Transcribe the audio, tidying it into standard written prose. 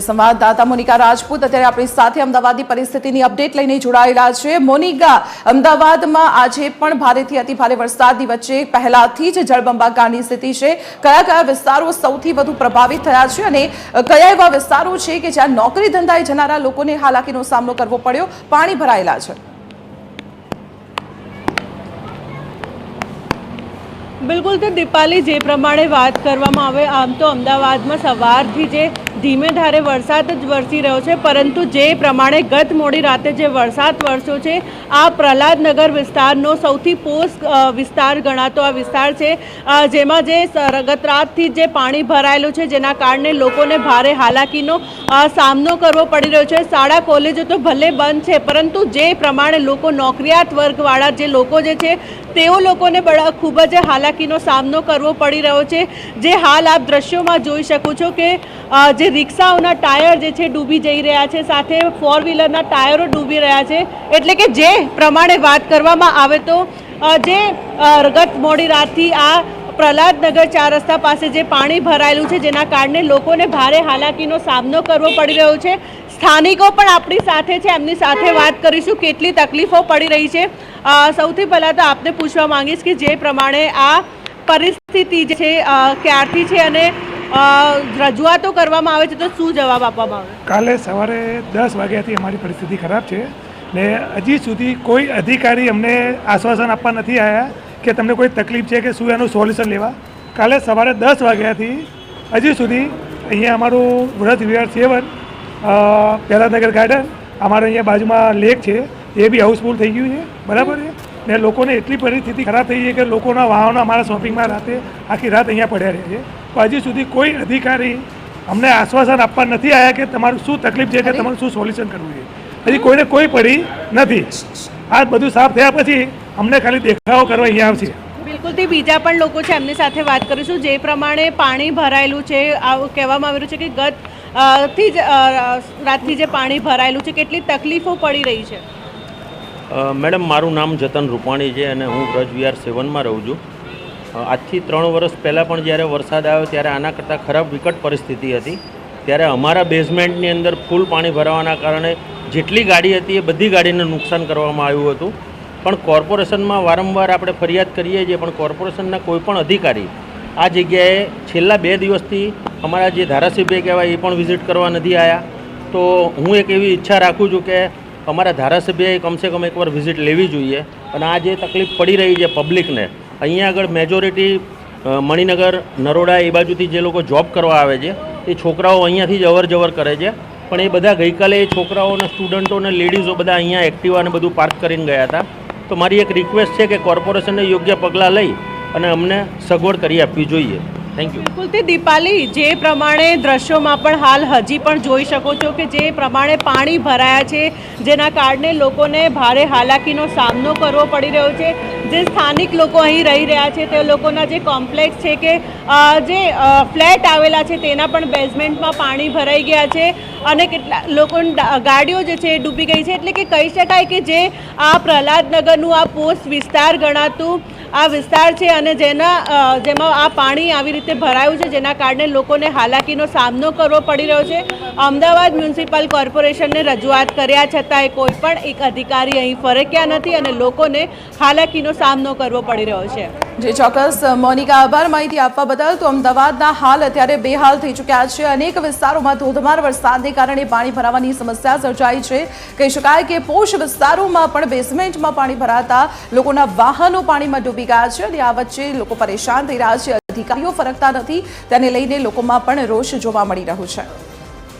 સંવાદદાતા મોનિકા રાજપૂત અત્યારે આપણી સાથે અમદાવાદની પરિસ્થિતિની અપડેટ લઈને જોડાયેલા છે। મોનિકા, અમદાવાદમાં આજે પણ ભારેથી અતિભારે વરસાદની વચ્ચે પહેલાથી જ જળબંબાકારની સ્થિતિ છે। કયા કયા વિસ્તારો સૌથી વધુ પ્રભાવિત થયા છે અને કયા એવા વિસ્તારો છે કે જ્યાં નોકરી ધંધાએ જનારા લોકોને હાલાકીનો સામનો કરવો પડ્યો, પાણી ભરાયેલા છે? बिल्कुल तो दीपाली जे प्रमाणे बात करवामां आवे आम तो अमदावाद में सवारथी जे धीमे धारे वरसाद ज वरसी रह्यो छे, परंतु जे प्रमाणे गत मोडी राते जे वरसाद वरस्यो छे आ प्रहलादनगर विस्तारनो सौथी पोस्ट विस्तार गणातो आ विस्तार छे, जेमां जे गत रातथी जे पाणी भरायेलुं छे जेना कारणे लोकोने भारे हालाकीनो सामनो करवो पड़ी रह्यो छे। शाळा कॉलेजो तो भले बंध छे, परंतु जे प्रमाणे लोको नौकरियात वर्गवाळा जे लोको जे छे तेओ लोकोने खूब ज हालाकीनो सामनो करवो पड़ी रह्यो छे। जे हाल आप दृश्योमां जोई शको छो के जे रिक्शाओना टायर जे छे डूबी जई रह्या छे, साथे फोर व्हीलरना टायरो डूबी रह्या छे। एटले के जे प्रमाणे वात करवामां आवे तो जे गत मोडी रातथी आ प्रहलादनगर 4 रस्ता पासे जे पाणी भरायेलुं छे जेना कारणे लोकोने भारे हालाकीनो सामनो करवो पड़ी रह्यो छे। स्थानिको पण आपणी साथे छे, एमनी साथे वात करीशुं केटली तकलीफो पड़ी रही छे। सौथी पहला तो आपने पूछवा मांगीश कि जे प्रमाणे आ परिस्थिति जे छे क्यारथी छे अने रजूआतो करवामां आवे छे तो शुं जवाब आपवामां आवे? काले सवारे 10 वाग्याथी अमारी परिस्थिति खराब छे ने हजी सुधी कोई अधिकारी अमने आश्वासन आपवा नथी आया कि तमने कोई तकलीफ है कि शुं एनुं सोल्यूशन लेवा। काले सवारे 10 वाग्याथी हजी सुधी अहींया अमारुं व्रत विहार 7 प्रहलादनगर गार्डन अमारे अहींया बाजुमां लेक छे ए बी हाउसफुल थई गयुं छे, बराबर है ने लोकोने एटली परिस्थिति खराब थई है कि लोकोना वाहनो अमारा शॉपिंग में राते आखी रात अहींया पड्या रहे छे। तो हजी सुधी कोई अधिकारी अमने आश्वासन आपवा नथी आया कि तमारुं शुं तकलीफ है कि तमारुं शुं सोल्यूशन करवुं छे। हजी कोईने कोई पड़ी नथी। आ बधुं साफ थया पछी अमने खाली देखावो करवा अहींया आवशे। बिल्कुल थी बीजा पण लोको छे, एमनी साथे वात करीशुं। जे प्रमाणे पाणी भरायेलुं छे, कहेवामां आवी रह्युं छे कि गत थी रातथी जे पाणी भरायेलुं छे केटली तकलीफो पड़ी रही छे? मैडम मारू नाम जतन रूपाणी है और हूँ व्रज विहार 7 में रहूँ छूँ। आज थी 3 वर्ष पहला पण ज्यारे वरसाद आव्यो त्यारे आना करता खराब विकट परिस्थिति हती। त्यारे अमारा बेजमेंटनी अंदर फूल पाणी भरावाना कारणे जेटली गाड़ी हती ए बधी गाड़ीने नुकसान करवामां आव्युं हतुं। पण कोर्पोरेशनमां वारंवार आपणे फरियाद करीए छीए पण कोर्पोरेशनना कोईपण अधिकारी आ जग्याए छेल्ला 2 दिवसथी अमारा जे धारासभ्य कहेवाय ए पण विजिट करवा नथी आया। तो हूँ एक एवी इच्छा राखुं छुं के अमरा धारासभ्य कम से कम एक बार विजिट लेवी जोईए। अने आ जे तकलीफ पड़ी रही है पब्लिक ने अहींया आगळ मेजोरिटी मणिनगर नरोडा ए बाजुथी जे लोको जॉब करवा आवे छे ए छोकराओ अहींयाथी ज अवर जवर करे छे। पण ए बधा गईकाले छोकराओ ने स्टूडंटो ने लेडीजो बधा अहींया एक्टिवा ने बधुं पार्क करीने गया था। तो मारी एक रिक्वेस्ट है कि कॉर्पोरेशने योग्य पगलां लई अने अमने सगवड करी आपवी जोईए। Thank you. बिल्कुल थी दीपाली जे प्रमाणे दृश्यों पण हाल हजी पण जोई शको छो कि जे प्रमाणे पाणी भराया छे जेना कारणे लोकोने भारे हालाकीनो सामनो करवो पड़ी रह्यो छे। जे स्थानिक लोको અહીં રહી રહ્યા છે તે લોકોના જે કોમ્પ્લેક્સ છે કે જે ફ્લેટ આવેલા છે તેના પણ બેઝમેન્ટમાં પાણી ભરાઈ ગયા છે અને કેટલા લોકોની ગાડીઓ જે છે ડૂબી ગઈ છે। એટલે કે કહી શકાય કે જે આ પ્રહલાદનગરનું આ પોસ્ટ વિસ્તાર ગણાતું આ વિસ્તાર છે અને જેમાં આ પાણી આવી રીતે ભરાયું છે જેના કારણે લોકોને હાલાકીનો સામનો કરવો પડી રહ્યો છે। અમદાવાદ મ્યુનિસિપલ કોર્પોરેશનને રજૂઆત કર્યા છતાંય કોઈ પણ એક અધિકારી અહીં ફરક્યા નથી અને લોકોને હાલાકીનો સામનો કરવો પડી રહ્યો છે। જે ચોક્કસ મોનિકા, આભાર માહિતી આપવા બદલ। તો અમદાવાદના હાલ અત્યારે બેહાલ થઈ ચૂક્યા છે। અનેક વિસ્તારોમાં ધોધમાર વરસાદને કારણે પાણી ભરાવાની સમસ્યા સર્જાઈ છે। કહી શકાય કે પોશ વિસ્તારોમાં પણ બેઝમેન્ટમાં પાણી ભરાતા લોકોના વાહનો પાણીમાં ડૂબી ગયા છે અને આ વચ્ચે લોકો પરેશાન થઈ રહ્યા છે। અધિકારીઓ ફરકતા નથી તેને લઈને લોકોમાં પણ રોષ જોવા મળી રહ્યો છે।